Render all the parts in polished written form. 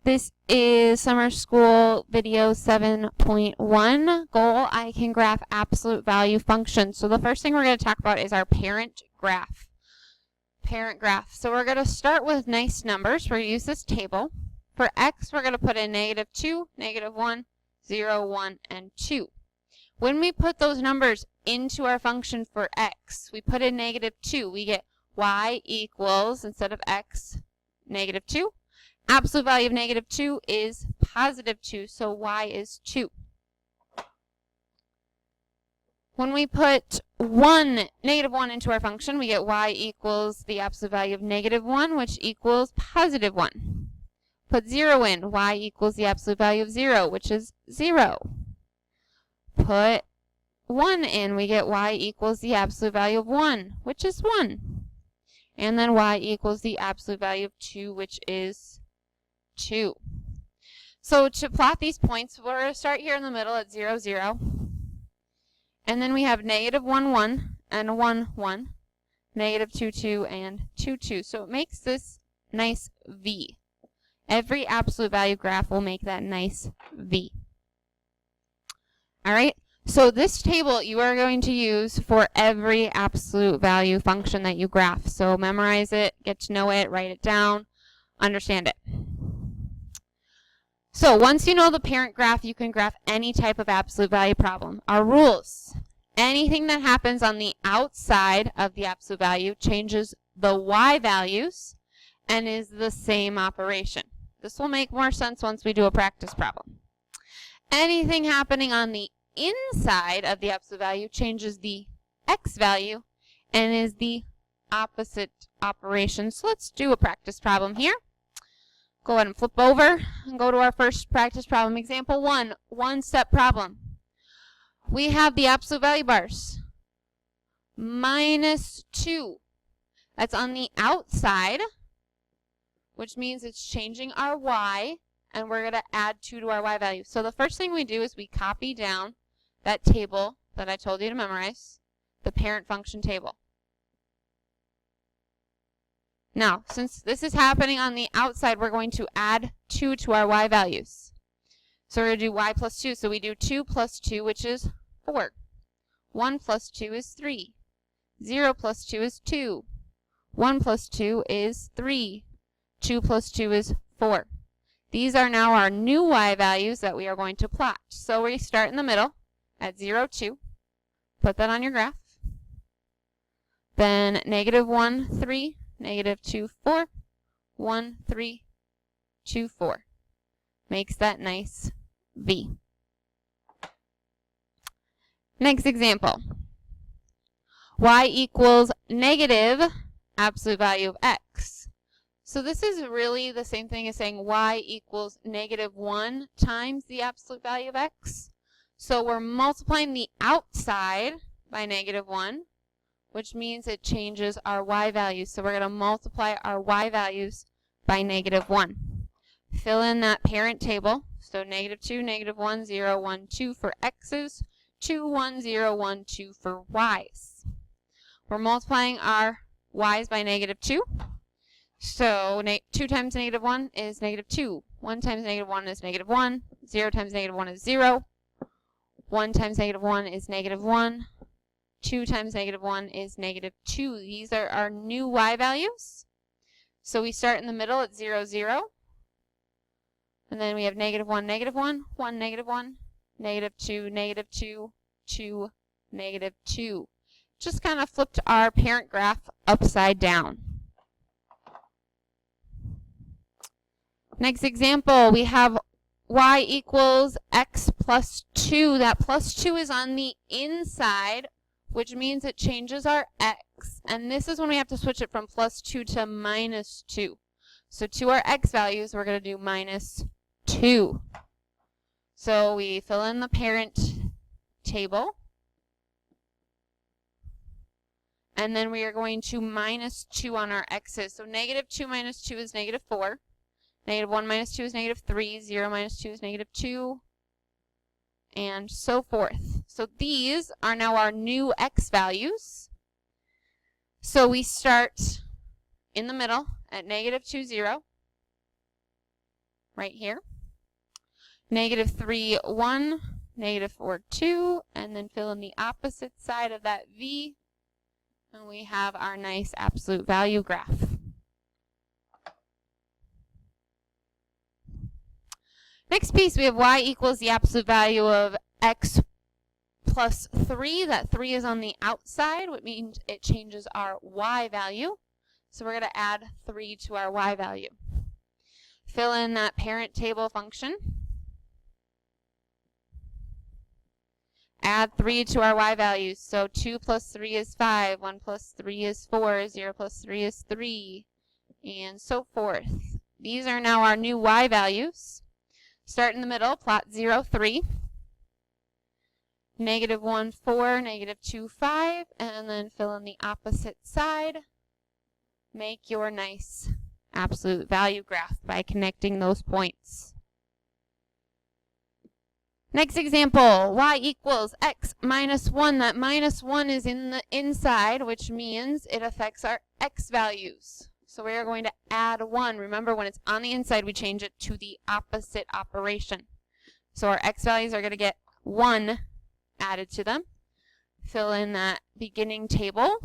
This is Summer School Video 7.1, Goal I Can Graph Absolute Value Functions. So the first thing we're going to talk about is our parent graph. So we're going to start with nice numbers. We're going to use this table. For x, we're going to put in -2, -1, 0, 1, and 2. When we put those numbers into our function for x, we put in -2. We get y equals, instead of x, -2. Absolute value of -2 is +2, so y is 2. When we put -1 into our function, we get y equals the absolute value of -1, which equals +1. Put 0 in, y equals the absolute value of 0, which is 0. Put 1 in, we get y equals the absolute value of 1, which is 1. And then y equals the absolute value of 2, which is 2. So to plot these points, we're going to start here in the middle at 0, 0. And then we have -1, 1, and 1, 1, -2, 2, and 2, 2. So it makes this nice V. Every absolute value graph will make that nice V. All right, so this table you are going to use for every absolute value function that you graph. So memorize it, get to know it, write it down, understand it. So once you know the parent graph, you can graph any type of absolute value problem. Our rules: anything that happens on the outside of the absolute value changes the y values and is the same operation. This will make more sense once we do a practice problem. Anything happening on the inside of the absolute value changes the x value and is the opposite operation. So let's do a practice problem here. Go ahead and flip over and go to our first practice problem. Example 1, one-step problem. We have the absolute value bars. -2. That's on the outside, which means it's changing our y, and we're going to add 2 to our y value. So the first thing we do is we copy down that table that I told you to memorize, the parent function table. Now, since this is happening on the outside, we're going to add 2 to our y values. So we're going to do y plus 2. So we do 2 plus 2, which is 4. 1 plus 2 is 3. 0 plus 2 is 2. 1 plus 2 is 3. 2 plus 2 is 4. These are now our new y values that we are going to plot. So we start in the middle at 0, 2. Put that on your graph. Then -1, 3. -2, 4, 1, 3, 2, 4. Makes that nice V. Next example. Y equals negative absolute value of x. So this is really the same thing as saying y equals -1 times the absolute value of x. So we're multiplying the outside by -1. Which means it changes our y values. So we're going to multiply our y values by -1. Fill in that parent table. So -2, -1, 0, 1, 2 for x's, 2, 1, 0, 1, 2 for y's. We're multiplying our y's by -2. So 2 times -1 is -2. 1 times -1 is -1. 0 times -1 is 0. 1 times -1 is -1. 2 times -1 is -2. These are our new y values. So we start in the middle at 0, 0. And then we have -1, -1, 1, -1, -2, -2, 2, -2. Just kind of flipped our parent graph upside down. Next example, we have y equals x plus 2. That plus 2 is on the inside, which means it changes our x. And this is when we have to switch it from +2 to -2. So to our x values, we're going to do -2. So we fill in the parent table. And then we are going to -2 on our x's. So -2 minus 2 is -4. -1 minus 2 is -3. 0 minus 2 is -2. And so forth. So these are now our new x values. So we start in the middle at -2, 0. right here. -3, 1, -4, 2, and then fill in the opposite side of that V, and we have our nice absolute value graph. Next piece, we have y equals the absolute value of x plus 3. That 3 is on the outside, which means it changes our y value. So we're going to add 3 to our y value. Fill in that parent table function. Add 3 to our y values. So 2 plus 3 is 5, 1 plus 3 is 4, 0 plus 3 is 3, and so forth. These are now our new y values. Start in the middle, plot 0, 3, -1, 4, -2, 5, and then fill in the opposite side. Make your nice absolute value graph by connecting those points. Next example, y equals x minus 1. That -1 is in the inside, which means it affects our x values. So we are going to add 1. Remember, when it's on the inside, we change it to the opposite operation. So our x values are going to get 1 added to them. Fill in that beginning table.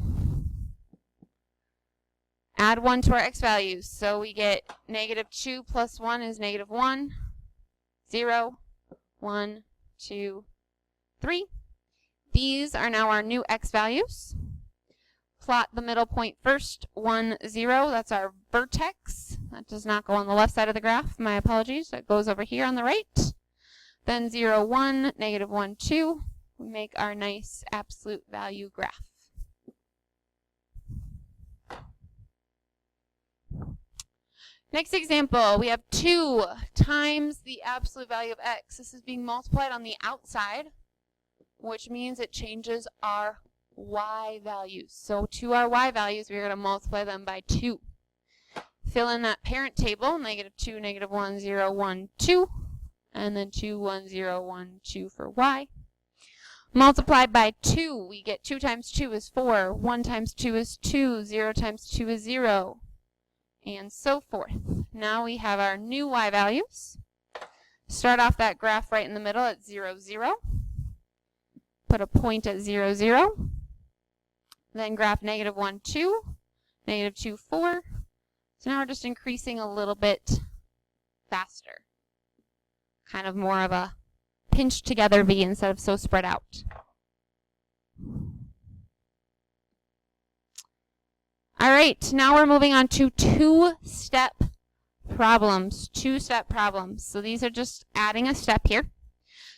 Add 1 to our x values. So we get -2 plus 1 is -1, 0, 1, 2, 3. These are now our new x values. Plot the middle point first, 1, 0. That's our vertex. That does not go on the left side of the graph. My apologies. That goes over here on the right. Then 0, 1, -1, 2. We make our nice absolute value graph. Next example, we have 2 times the absolute value of x. This is being multiplied on the outside, which means it changes our y values. So to our y values, we're going to multiply them by 2. Fill in that parent table, -2, -1, 0, 1, 2, and then 2, 1, 0, 1, 2 for y. Multiplied by 2, we get 2 times 2 is 4, 1 times 2 is 2, 0 times 2 is 0, and so forth. Now we have our new y values. Start off that graph right in the middle at 0, 0. Put a point at 0, 0. Then graph -1, 2, -2, 4. So now we're just increasing a little bit faster. Kind of more of a pinched together V instead of so spread out. All right, now we're moving on to two-step problems. Two-step problems. So these are just adding a step here.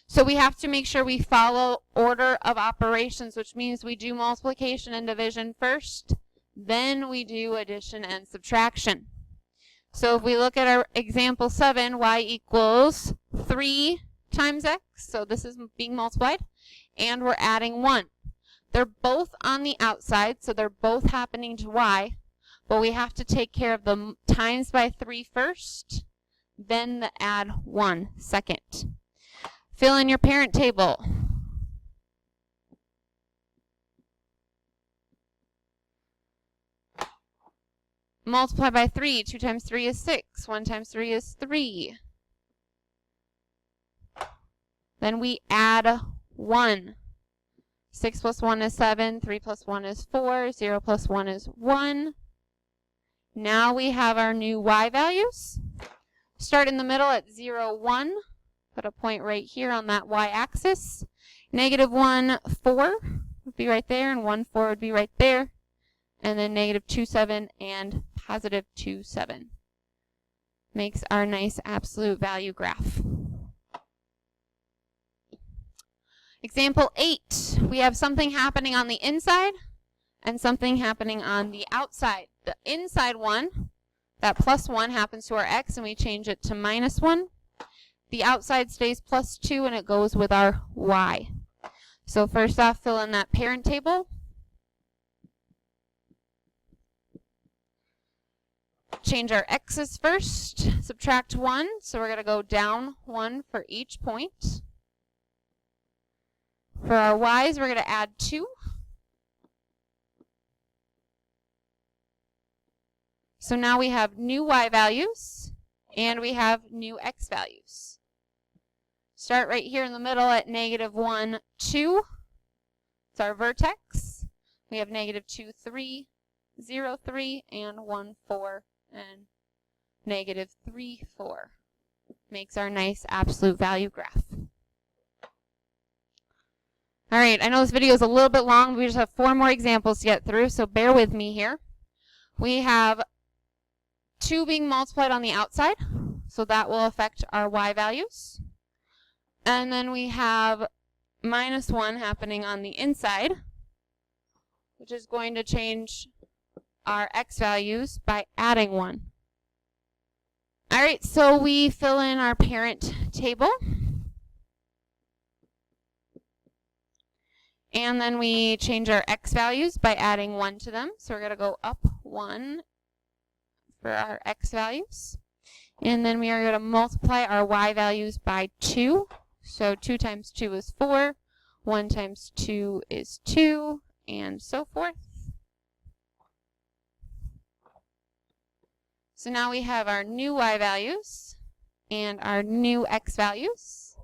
So we have to make sure we follow order of operations, which means we do multiplication and division first, then we do addition and subtraction. So if we look at our example 7, y equals 3 times x, so this is being multiplied, and we're adding 1. They're both on the outside, so they're both happening to y, but we have to take care of the times by 3 first, then the add 1 second. Fill in your parent table. Multiply by 3. 2 times 3 is 6. 1 times 3 is 3. Then we add 1. 6 plus 1 is 7. 3 plus 1 is 4. 0 plus 1 is 1. Now we have our new y values. Start in the middle at 0, 1. Put a point right here on that y-axis. -1, 4 would be right there, and 1, 4 would be right there. And then -2, 7 and +2, 7. Makes our nice absolute value graph. Example 8. We have something happening on the inside and something happening on the outside. The inside one, that +1 happens to our x, and we change it to -1. The outside stays +2, and it goes with our y. So first off, fill in that parent table. Change our x's first. Subtract 1, so we're going to go down 1 for each point. For our y's, we're going to add 2. So now we have new y values, and we have new x values. Start right here in the middle at -1, 2. It's our vertex. We have -2, 3, 0, 3, and 1, 4, and -3, 4. Makes our nice absolute value graph. All right, I know this video is a little bit long, but we just have 4 more examples to get through, so bear with me here. We have 2 being multiplied on the outside, so that will affect our y values. And then we have -1 happening on the inside, which is going to change our x values by adding 1. All right, so we fill in our parent table. And then we change our x values by adding 1 to them. So we're going to go up 1 for our x values. And then we are going to multiply our y values by 2. So 2 times 2 is 4. 1 times 2 is 2, and so forth. So now we have our new y values and our new x values.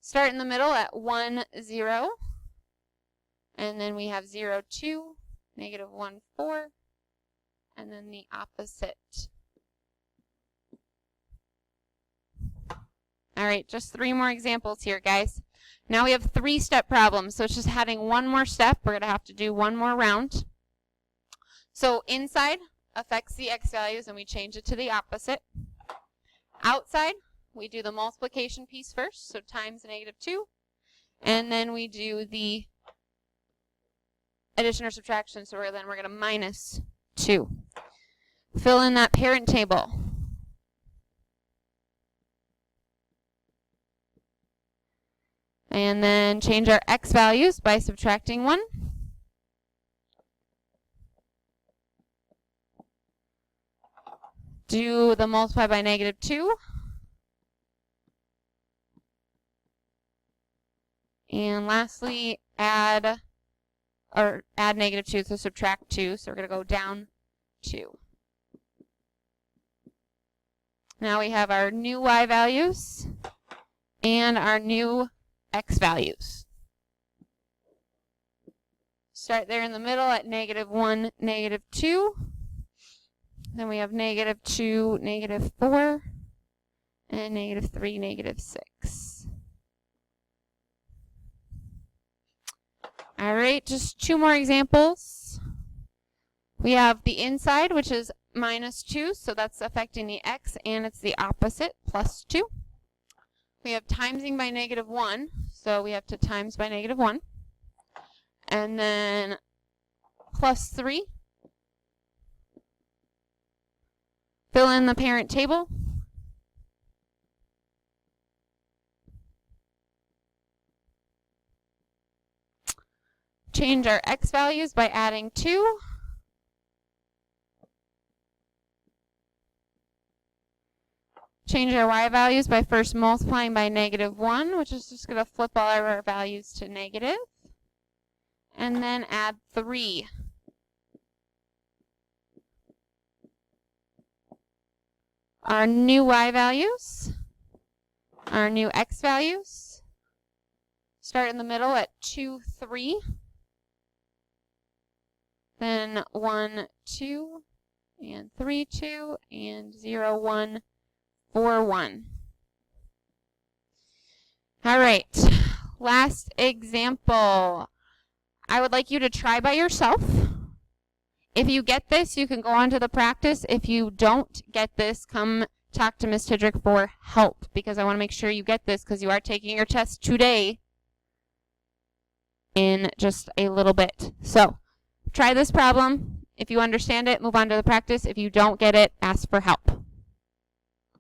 Start in the middle at 1, 0. And then we have 0, 2, -1, 4, and then the opposite. All right, just 3 more examples here, guys. Now we have 3-step problems, so it's just adding 1 more step. We're going to have to do 1 more round. So inside affects the x values, and we change it to the opposite. Outside, we do the multiplication piece first, so times -2, and then we do the addition or subtraction, so we're going to -2. Fill in that parent table. And then change our x values by subtracting 1. Do the multiply by -2. And lastly, add -2, so subtract 2. So we're going to go down 2. Now we have our new y values and our new x values. Start there in the middle at -1, -2. Then we have -2, -4, and -3, -6. All right, just 2 more examples. We have the inside, which is -2, so that's affecting the x, and it's the opposite, +2. We have timesing by -1, so we have to times by -1. And then +3. Fill in the parent table. Change our x values by adding 2. Change our y values by first multiplying by -1, which is just going to flip all of our values to negative. And then add 3. Our new y values, our new x values. Start in the middle at 2, 3. Then 1, 2, and 3, 2, and 0, 1, 4, 1. All right, last example. I would like you to try by yourself. If you get this, you can go on to the practice. If you don't get this, come talk to Ms. Tidrick for help, because I want to make sure you get this, because you are taking your test today in just a little bit. So try this problem. If you understand it, move on to the practice. If you don't get it, ask for help.